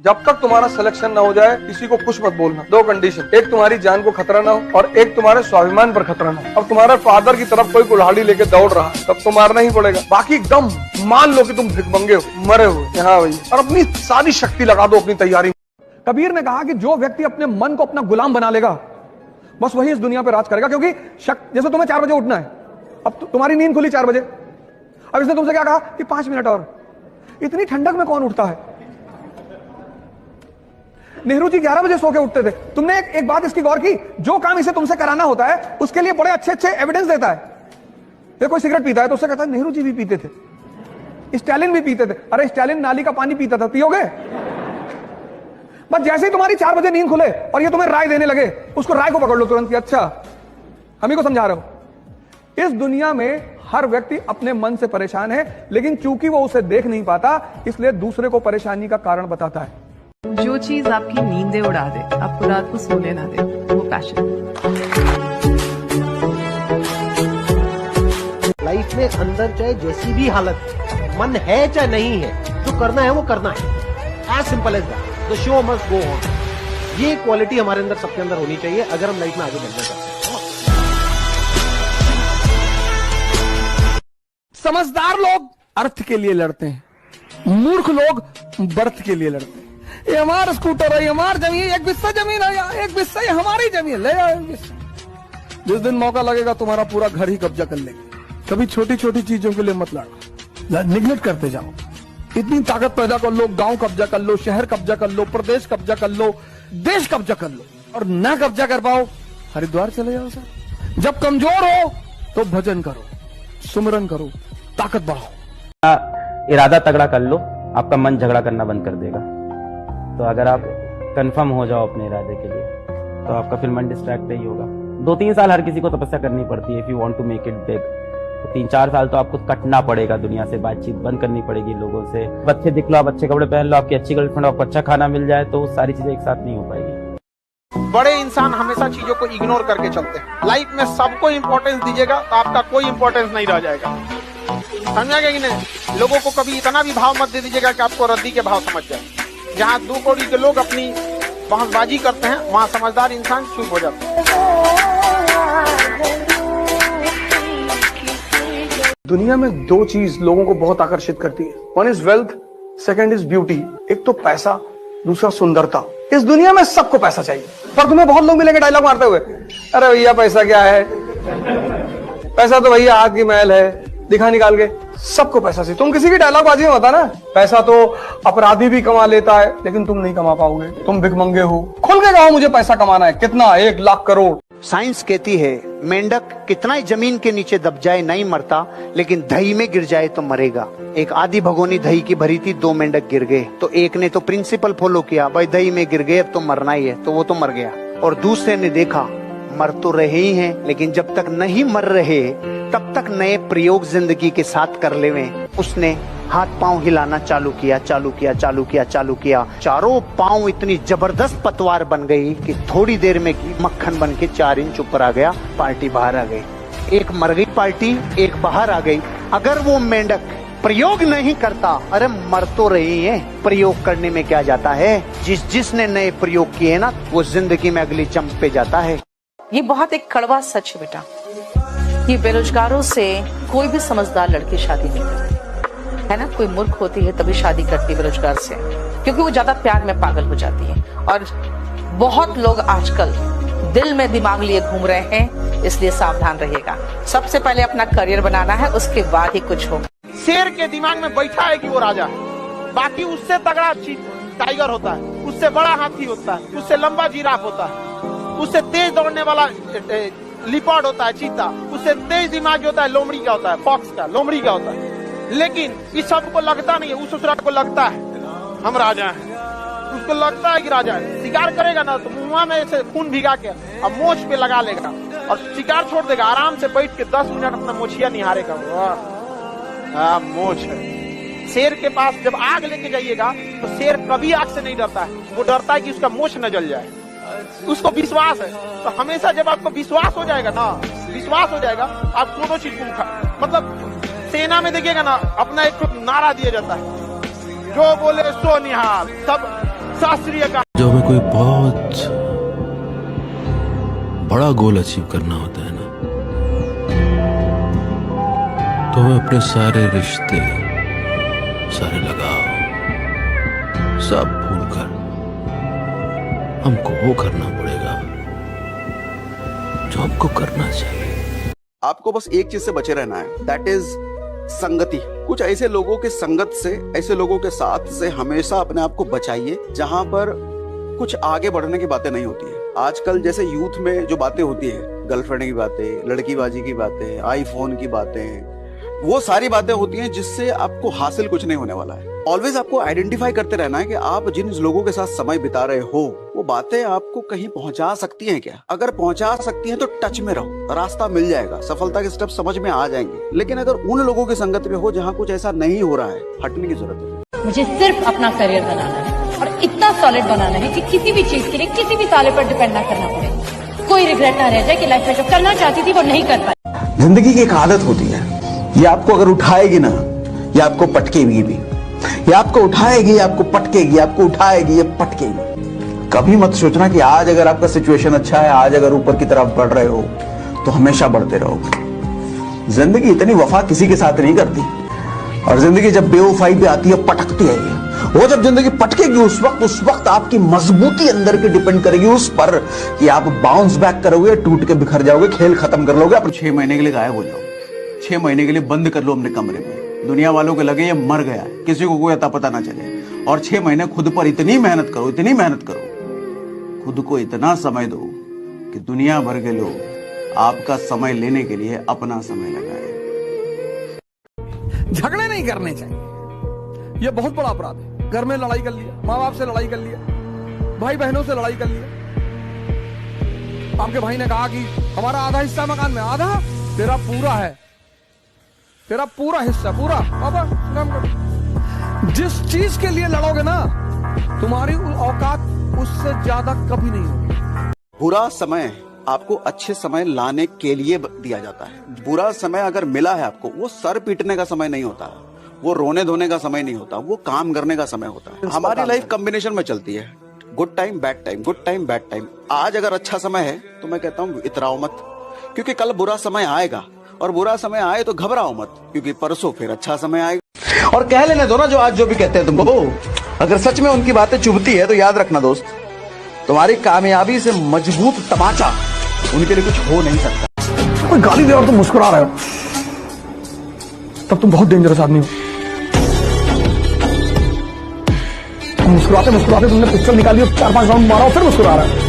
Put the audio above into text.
जब तक तुम्हारा सिलेक्शन ना हो जाए किसी को कुछ मत बोलना। दो कंडीशन, एक तुम्हारी जान को खतरा ना हो और एक तुम्हारे स्वाभिमान पर खतरा ना हो। अब तुम्हारे फादर की तरफ कोई कुल्हाड़ी लेके दौड़ रहा है तब तो मारना ही पड़ेगा, बाकी एकदम मान लो कि तुम भिखमंगे हो, मरे हो यहाँ भैया, और अपनी सारी शक्ति लगा दो अपनी तैयारी। कबीर ने कहा कि जो व्यक्ति अपने मन को अपना गुलाम बना लेगा बस वही इस दुनिया पर राज करेगा। क्योंकि जैसे तुम्हें 4 बजे उठना है, अब तुम्हारी नींद खुली 4 बजे, अब इसने तुमसे क्या कहा कि 5 मिनट और। इतनी ठंडक में कौन उठता है? नेहरू जी 11 बजे सो के उठते थे। तुमने एक बात इसकी गौर की, जो काम इसे तुमसे कराना होता है उसके लिए बड़े अच्छे अच्छे एविडेंस देता है। ये कोई सिगरेट पीता है तो उससे कहता है नेहरू जी भी पीते थे, स्टालिन भी पीते थे। अरे स्टालिन नाली का पानी पीता था, पियोगे? बस जैसे ही तुम्हारी 4 बजे नींद खुले और ये तुम्हें राय देने लगे, उसको राय को पकड़ लो तुरंत कि अच्छा हम ही को समझा रहे हो। इस दुनिया में हर व्यक्ति अपने मन से परेशान है, लेकिन चूंकि वो उसे देख नहीं पाता इसलिए दूसरे को परेशानी का कारण बताता है। जो चीज आपकी नींदें उड़ा दे, आपको रात को सोने ना दे, वो पैशन। लाइफ में अंदर चाहे जैसी भी हालत, मन है चाहे नहीं है, जो करना है वो करना है। As simple as that. The show must go on. ये क्वालिटी हमारे अंदर, सबके अंदर होनी चाहिए अगर हम लाइफ में आगे बढ़ना चाहते हैं। समझदार लोग अर्थ के लिए लड़ते हैं, मूर्ख लोग बर्थ के लिए लड़ते हैं। ये हमारा स्कूटर है, ये हमारी जमीन, एक बिस्सा जमीन है, एक बिस्सा ये हमारी जमीन, ले जाओ। जिस दिन मौका लगेगा तुम्हारा पूरा घर ही कब्जा कर लेंगे। कभी छोटी छोटी चीजों के लिए मत लड़ो, निगलेक्ट करते जाओ। इतनी ताकत पैदा कर लो, गांव कब्जा कर लो, शहर कब्जा कर लो, प्रदेश कब्जा कर लो, देश कब्जा कर लो, और ना कब्जा कर पाओ हरिद्वार चले जाओ सर। जब कमजोर हो तो भजन करो, सुमिरन करो, ताकत बढ़ाओ। इरादा तगड़ा कर लो, आपका मन झगड़ा करना बंद कर देगा। तो अगर आप कंफर्म हो जाओ अपने इरादे के लिए तो आपका फिर मन डिस्ट्रैक्ट नहीं होगा। 2-3 साल हर किसी को तपस्या करनी पड़ती है if you want to make it big. तो 3-4 साल तो आपको कटना पड़ेगा, दुनिया से बातचीत बंद करनी पड़ेगी, लोगों से। अच्छे दिख लो, आप अच्छे कपड़े पहन लो, आपकी अच्छी गर्लफ्रेंड, आपको अच्छा खाना मिल जाए, तो सारी चीजें एक साथ नहीं हो पाएगी। बड़े इंसान हमेशा चीजों को इग्नोर करके चलते हैं। लाइफ में सबको इंपॉर्टेंस दीजिएगा तो आपका कोई इंपॉर्टेंस नहीं रह जाएगा। समझा गया कि नहीं? लोगों को कभी इतना भी भाव मत दे दीजिएगा कि आपको रद्दी के भाव समझ जाए। जहाँ 2 कौड़ी के लोग अपनी बहसबाजी करते हैं वहाँ समझदार इंसान चुप हो जाता है। दुनिया में 2 चीज लोगों को बहुत आकर्षित करती है। One is wealth, second is beauty. एक तो पैसा, दूसरा सुंदरता। इस दुनिया में सबको पैसा चाहिए, पर तुम्हें बहुत लोग मिलेंगे डायलॉग मारते हुए, अरे भैया पैसा क्या है, पैसा तो भैया हाथ की मैल है, दिखा निकाल के। सबको पैसा चाहिए। तुम किसी की डायलॉग बाजी में होता ना, पैसा तो अपराधी भी कमा लेता है लेकिन तुम नहीं कमा पाओगे, तुम भिखमंगे हो। खुल के कहो मुझे पैसा कमाना है, कितना? 1 लाख करोड़। साइंस कहती है मेंढक कितना ही जमीन के नीचे दब जाए नहीं मरता, लेकिन दही में गिर जाए तो मरेगा। एक आधी भगोनी दही की भरी थी, 2 मेंढक गिर गए, तो एक ने तो प्रिंसिपल फॉलो किया, भाई दही में गिर गए अब तो मरना ही है, तो वो तो मर गया। और दूसरे ने देखा मर तो रहे ही हैं, लेकिन जब तक नहीं मर रहे तब तक नए प्रयोग जिंदगी के साथ कर लेवे। उसने हाथ पांव हिलाना चालू किया, चालू किया, चालू किया, चालू किया। चारों पांव इतनी जबरदस्त पतवार बन गई कि थोड़ी देर में मक्खन बन के 4 इंच ऊपर आ गया। पार्टी बाहर आ गई, एक मर गई पार्टी, एक बाहर आ गई। अगर वो मेंढक प्रयोग नहीं करता, अरे मर तो रही है, प्रयोग करने में क्या जाता है? जिसने नए प्रयोग किए ना वो जिंदगी में अगली जंप पे जाता है। ये बहुत एक कड़वा सच है बेटा, ये बेरोजगारों से कोई भी समझदार लड़की शादी नहीं करती है ना। कोई मूर्ख होती है तभी शादी करती है बेरोजगार से, क्योंकि वो ज्यादा प्यार में पागल हो जाती है। और बहुत लोग आजकल दिल में दिमाग लिए घूम रहे हैं, इसलिए सावधान रहिएगा। सबसे पहले अपना करियर बनाना है, उसके बाद ही कुछ होगा। शेर के दिमाग में बैठा है कि वो राजा है, बाकी उससे तगड़ा टाइगर होता है, उससे बड़ा हाथी होता है, उससे लंबा जिराफ होता है, उससे तेज दौड़ने वाला लिपर्ड होता है, चीता, उससे तेज दिमाग होता है लोमड़ी का होता है, फॉक्स का, लोमड़ी का होता है। लेकिन इस सबको लगता नहीं है, उस ससुराल को लगता है हम राजा हैं, उसको लगता है कि राजा है। शिकार करेगा ना तो मुंह में से खून भिगा के अब मोछ पे लगा लेगा और शिकार छोड़ देगा, आराम से बैठ के 10 मिनट अपना मोछिया निहारेगा। मोछ है। शेर के पास जब आग लेके जाइएगा तो शेर कभी आग से नहीं डरता है, वो डरता है कि उसका मोछ न जल जाए। उसको विश्वास है। तो हमेशा जब आपको विश्वास हो जाएगा ना, विश्वास हो जाएगा, आप दोनों चीज मतलब सेना में देखिएगा ना, अपना एक नारा दिया जाता है, जो बोले सो निहाल। सब शास्त्रीय का जब हमें कोई बहुत बड़ा गोल अचीव करना होता है ना, तो हमें अपने सारे रिश्ते, सारे लगाव सब भूलकर हमको वो करना पड़ेगा जो हमको करना चाहिए। आपको बस एक चीज से बचे रहना है, दैट इज संगति। कुछ ऐसे लोगों के संगत से, ऐसे लोगों के साथ से हमेशा अपने आप को बचाइए जहां पर कुछ आगे बढ़ने की बातें नहीं होती है। आजकल जैसे यूथ में जो बातें होती है, गर्लफ्रेंड की बातें, लड़कीबाजी की बातें, आईफोन की बातें, वो सारी बातें होती हैं जिससे आपको हासिल कुछ नहीं होने वाला है। ऑलवेज आपको आइडेंटिफाई करते रहना है कि आप जिन लोगों के साथ समय बिता रहे हो वो बातें आपको कहीं पहुंचा सकती हैं क्या। अगर पहुंचा सकती हैं तो टच में रहो, रास्ता मिल जाएगा, सफलता के स्टेप समझ में आ जाएंगे। लेकिन अगर उन लोगों की संगत में हो जहां कुछ ऐसा नहीं हो रहा है, हटने की जरूरत है। मुझे सिर्फ अपना करियर बनाना है और इतना सॉलिड बनाना है कि किसी भी चीज के लिए किसी भी साले पर डिपेंड ना करना पड़े। कोई रिग्रेट ना रह जाए कि लाइफ में जो करना चाहती थी वो नहीं कर पाई। जिंदगी की एक आदत होती है, ये आपको अगर उठाएगी ना, ये आपको पटकेगी भी। ये आपको उठाएगी, ये आपको पटकेगी, आपको उठाएगी, ये पटकेगी। कभी मत सोचना कि आज अगर आपका सिचुएशन अच्छा है, आज अगर ऊपर की तरफ बढ़ रहे हो तो हमेशा बढ़ते रहोगे। जिंदगी इतनी वफा किसी के साथ नहीं करती, और जिंदगी जब बेवफाई पे आती है, पटकती है ये। वो जब जिंदगी पटकेगी उस वक्त आपकी मजबूती अंदर की डिपेंड करेगी उस पर कि आप बाउंस बैक करोगे, टूट के बिखर जाओगे, खेल खत्म कर लोगे। आप 6 महीने के लिए गायब हो जाओ, 6 महीने के लिए बंद कर लो अपने कमरे में, दुनिया वालों को लगे ये मर गया है, किसी को कोई अता पता ना चले। और 6 महीने खुद पर इतनी मेहनत करो, इतनी मेहनत करो, खुद को इतना समय दो कि दुनिया भर के लोग आपका समय लेने के लिए अपना समय लगाए। झगड़े नहीं करने चाहिए, ये बहुत बड़ा अपराध है। घर में लड़ाई कर लिया, माँ बाप से लड़ाई कर लिया, भाई बहनों से लड़ाई कर लिया। आपके भाई ने कहा कि हमारा आधा हिस्सा मकान में, आधा तेरा पूरा है, तेरा पूरा हिस्सा पूरा। बाबा काम करो। जिस चीज के लिए लड़ोगे ना, तुम्हारी औकात उससे ज्यादा कभी नहीं होगी। बुरा समय आपको अच्छे समय लाने के लिए दिया जाता है। बुरा समय अगर मिला है आपको, वो सर पीटने का समय नहीं होता, वो रोने धोने का समय नहीं होता, वो काम करने का समय होता है। हमारी लाइफ कॉम्बिनेशन में चलती है, good time bad time, good time bad time. आज अगर अच्छा समय है तो मैं कहता हूँ इतराओ मत, क्योंकि कल बुरा समय आएगा, और बुरा समय आए तो घबराओ मत, क्योंकि परसों फिर अच्छा समय आएगा। और कह लेने दो ना जो आज जो भी कहते हैं तुमको। अगर सच में उनकी बातें चुभती है तो याद रखना दोस्त, तुम्हारी कामयाबी से मजबूत तमाचा उनके लिए कुछ हो नहीं सकता। कोई गाली दे और तुम मुस्कुरा रहे हो, तब तुम बहुत डेंजरस आदमी हो। मुस्कुराते मुस्कुराते तुमने पिस्टल निकाली और 4-5 राउंड मारा और फिर मुस्कुरा रहा है।